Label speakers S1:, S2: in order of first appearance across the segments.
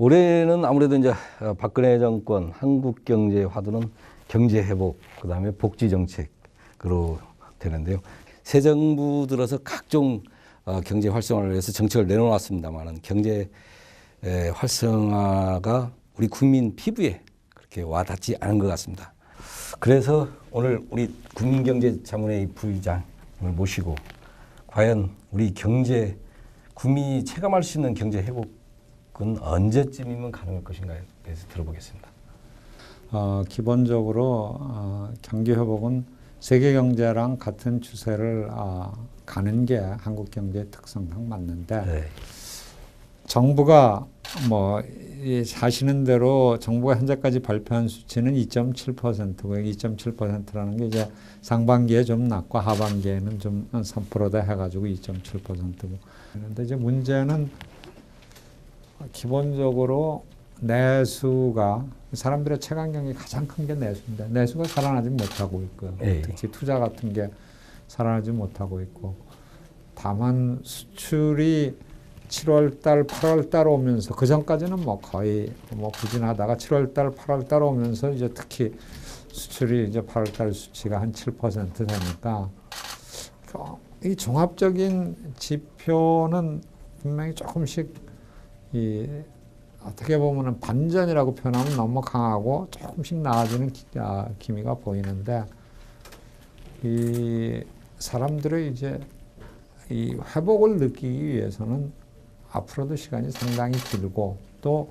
S1: 올해는 아무래도 이제 박근혜 정권 한국 경제 화두는 경제 회복, 그다음에 복지 정책으로 되는데요. 새 정부 들어서 각종 경제 활성화를 위해서 정책을 내놓았습니다만은 경제 활성화가 우리 국민 피부에 그렇게 와닿지 않은 것 같습니다. 그래서 오늘 우리 국민경제자문회의 부의장을 모시고 과연 우리 경제 국민이 체감할 수 있는 경제 회복은 언제쯤이면 가능할 것인가에 대해서 들어보겠습니다.
S2: 기본적으로 경기 회복은 세계 경제랑 같은 추세를 가는 게 한국 경제의 특성상 맞는데
S1: 네.
S2: 정부가 아시는 대로 정부가 현재까지 발표한 수치는 2.7%고 2.7%라는 게 이제 상반기에 좀 낮고 하반기에는 좀 3%다 해가지고 2.7%고. 그런데 이제 문제는 기본적으로 내수가 사람들의 체감 경기 가장 큰 게 내수인데 내수가 살아나지 못하고 있고요.
S1: 네.
S2: 특히 투자 같은 게 살아나지 못하고 있고 다만 수출이 7월달, 8월달 오면서 그 전까지는 거의 부진하다가 7월달, 8월달 오면서 이제 특히 수출이 이제 8월달 수치가 한 7% 되니까 이 종합적인 지표는 분명히 조금씩 어떻게 보면은 반전이라고 표현하면 너무 강하고 조금씩 나아지는 기미가 보이는데 이 사람들의 이제 이 회복을 느끼기 위해서는 앞으로도 시간이 상당히 길고 또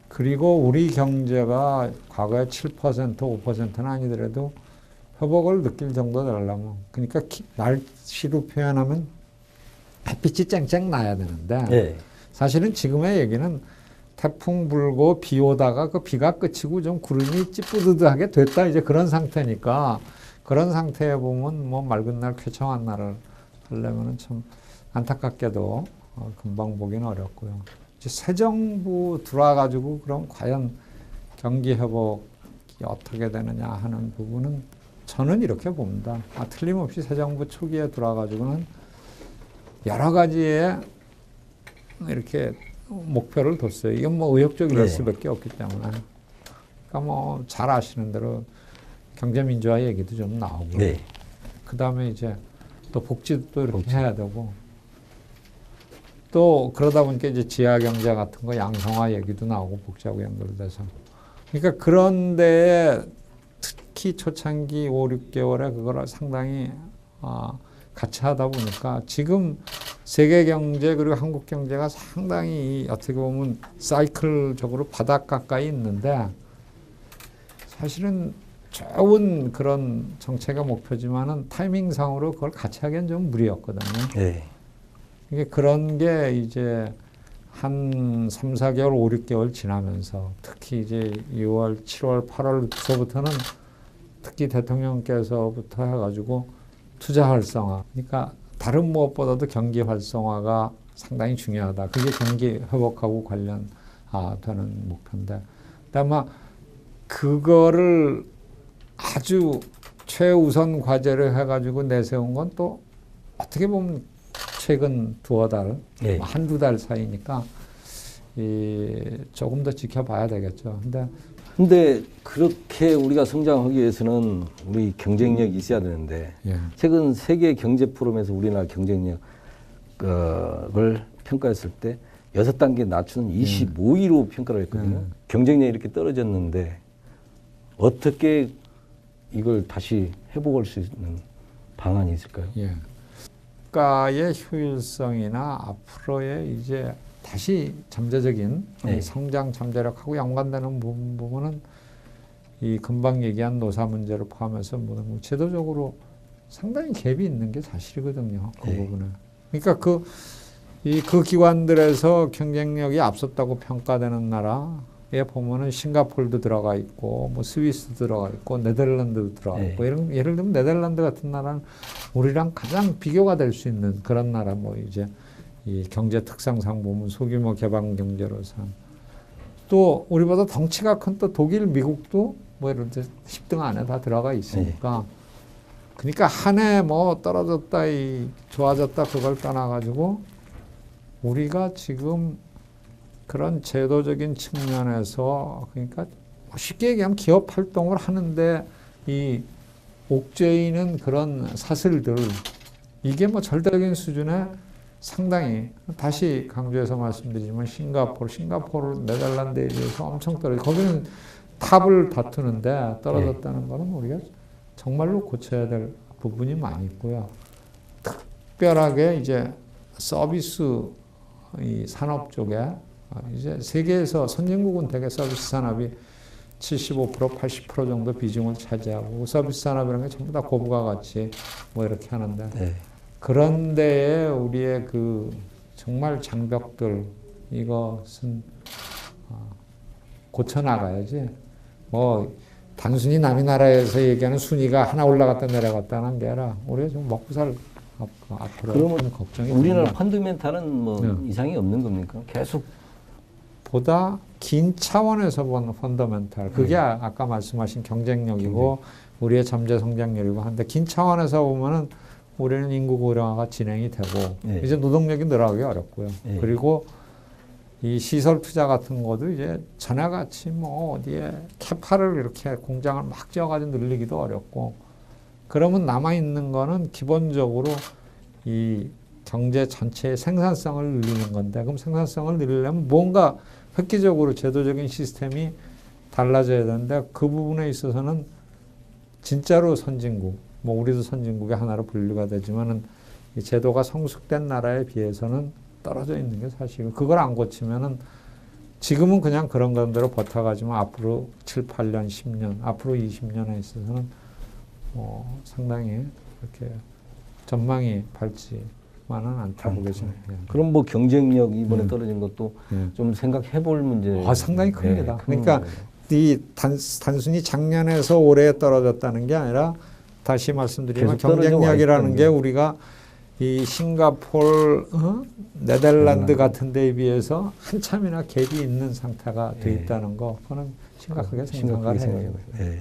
S2: 그리고 우리 경제가 과거에 7%, 5%는 아니더라도 회복을 느낄 정도 되려면 그러니까 날씨로 표현하면 햇빛이 쨍쨍 나야 되는데
S1: 네.
S2: 사실은 지금의 얘기는 태풍 불고 비 오다가 그 비가 그치고 좀 구름이 찌뿌드드하게 됐다 이제 그런 상태니까 그런 상태에 보면 맑은 날 쾌청한 날을 하려면은 참 안타깝게도 금방 보기는 어렵고요. 이제 새 정부 들어와가지고 그럼 과연 경기 회복이 어떻게 되느냐 하는 부분은 저는 이렇게 봅니다. 틀림없이 새 정부 초기에 들어와가지고는 여러 가지의 이렇게 목표를 뒀어요. 이건 의욕적일
S1: 네.
S2: 수밖에 없기 때문에. 그러니까 잘 아시는 대로 경제민주화 얘기도 좀 나오고.
S1: 네.
S2: 그 다음에 이제 또 복지도 또 이렇게 해야 되고. 또 그러다 보니까 이제 지하경제 같은 거 양성화 얘기도 나오고 복지하고 연결돼서. 그러니까 그런 데에 특히 초창기 5, 6개월에 그걸 상당히 같이 하다 보니까 지금 세계 경제 그리고 한국 경제가 상당히 어떻게 보면 사이클적으로 바닥 가까이 있는데 사실은 좋은 그런 정책의 목표지만은 타이밍상으로 그걸 같이 하기엔 좀 무리였거든요.
S1: 네.
S2: 이게 그런 게 이제 한 3, 4개월, 5, 6개월 지나면서 특히 이제 6월, 7월, 8월부터는 특히 대통령께서부터 해가지고 투자 활성화. 그러니까 다른 무엇보다도 경기 활성화가 상당히 중요하다. 그게 경기 회복하고 관련되는 목표인데. 아마 그거를 아주 최우선 과제를 해가지고 내세운 건 또 어떻게 보면 최근 두어 달,
S1: 네.
S2: 한두 달 사이니까 조금 더 지켜봐야 되겠죠.
S1: 근데 그렇게 우리가 성장하기 위해서는 우리 경쟁력이 있어야 되는데
S2: 예.
S1: 최근 세계 경제 포럼에서 우리나라 경쟁력을 평가했을 때 6단계 낮추는 25위로 평가를 했거든요. 경쟁력이 이렇게 떨어졌는데 어떻게 이걸 다시 회복할 수 있는 방안이 있을까요?
S2: 예. 국가의 효율성이나 앞으로의 이제 다시 잠재적인
S1: 네.
S2: 성장 잠재력하고 연관되는 부분은 이 금방 얘기한 노사 문제를 포함해서 제도적으로 상당히 갭이 있는 게 사실이거든요. 그
S1: 네.
S2: 부분은. 그러니까 그 기관들에서 경쟁력이 앞섰다고 평가되는 나라에 보면은 싱가포르도 들어가 있고, 스위스도 들어가 있고, 네덜란드도 들어가
S1: 네.
S2: 있고, 예를 들면 네덜란드 같은 나라는 우리랑 가장 비교가 될 수 있는 그런 나라, 이제 이 경제 특성상 보면 소규모 개방 경제로서 또 우리보다 덩치가 큰 또 독일, 미국도 예를 들어 10등 안에 다 들어가 있으니까 그러니까 한 해 떨어졌다, 좋아졌다 그걸 떠나가지고 우리가 지금 그런 제도적인 측면에서 그러니까 쉽게 얘기하면 기업 활동을 하는데 이 옥죄이는 그런 사슬들 이게 뭐 절대적인 수준에 상당히 다시 강조해서 말씀드리지만 싱가포르, 네덜란드에 비해서 엄청 떨어져. 거기는 탑을 다투는데 떨어졌다는 거는 우리가 정말로 고쳐야 될 부분이 많이 있고요. 특별하게 이제 서비스 이 산업 쪽에 이제 세계에서 선진국은 대개 서비스 산업이 75%, 80% 정도 비중을 차지하고 서비스 산업이라는 게 전부 다 고부가 가치 뭐 이렇게 하는데
S1: 네.
S2: 그런 데에 우리의 그 정말 장벽들 이것은 고쳐나가야지 뭐 단순히 남의 나라에서 얘기하는 순위가 하나 올라갔다 내려갔다는 게 아니라 우리가 좀 먹고 살 앞으로
S1: 그러면
S2: 걱정이
S1: 우리나라
S2: 됩니다.
S1: 펀드멘탈은 뭐
S2: 네.
S1: 이상이 없는 겁니까? 계속
S2: 보다 긴 차원에서 본 펀더멘탈 그게 아까 말씀하신 경쟁력이고 우리의 잠재 성장률이고 한데 긴 차원에서 보면은 우리는 인구 고령화가 진행이 되고
S1: 네.
S2: 이제 노동력이 늘어나기 어렵고요.
S1: 네.
S2: 그리고 이 시설 투자 같은 것도 이제 전에같이 뭐 어디에 캐파를 이렇게 공장을 막 지어가지고 늘리기도 어렵고 그러면 남아있는 거는 기본적으로 이 경제 전체의 생산성을 늘리는 건데 그럼 생산성을 늘리려면 뭔가 획기적으로 제도적인 시스템이 달라져야 되는데 그 부분에 있어서는 진짜로 선진국, 뭐 우리도 선진국의 하나로 분류가 되지만은 이 제도가 성숙된 나라에 비해서는 떨어져 있는 게 사실이고 그걸 안 고치면은 지금은 그냥 그런 건대로 버텨가지만 앞으로 7, 8년, 10년, 앞으로 20년에 있어서는 상당히 이렇게 전망이 밝지만은 않다고 보겠습니다.
S1: 그럼 뭐 경쟁력 이번에
S2: 네.
S1: 떨어진 것도
S2: 네.
S1: 좀 생각해볼 문제.
S2: 상당히 큽니다.
S1: 큰
S2: 그러니까
S1: 거예요.
S2: 이 단순히 작년에서 올해 떨어졌다는 게 아니라 다시 말씀드리면
S1: 계속 떨어져
S2: 경쟁력이라는
S1: 와
S2: 게 우리가 이 싱가포르, 네덜란드 같은 데에 비해서 한참이나 갭이 있는 상태가 돼 있다는 거 그거는 심각하게 생각을 해요.
S1: 네.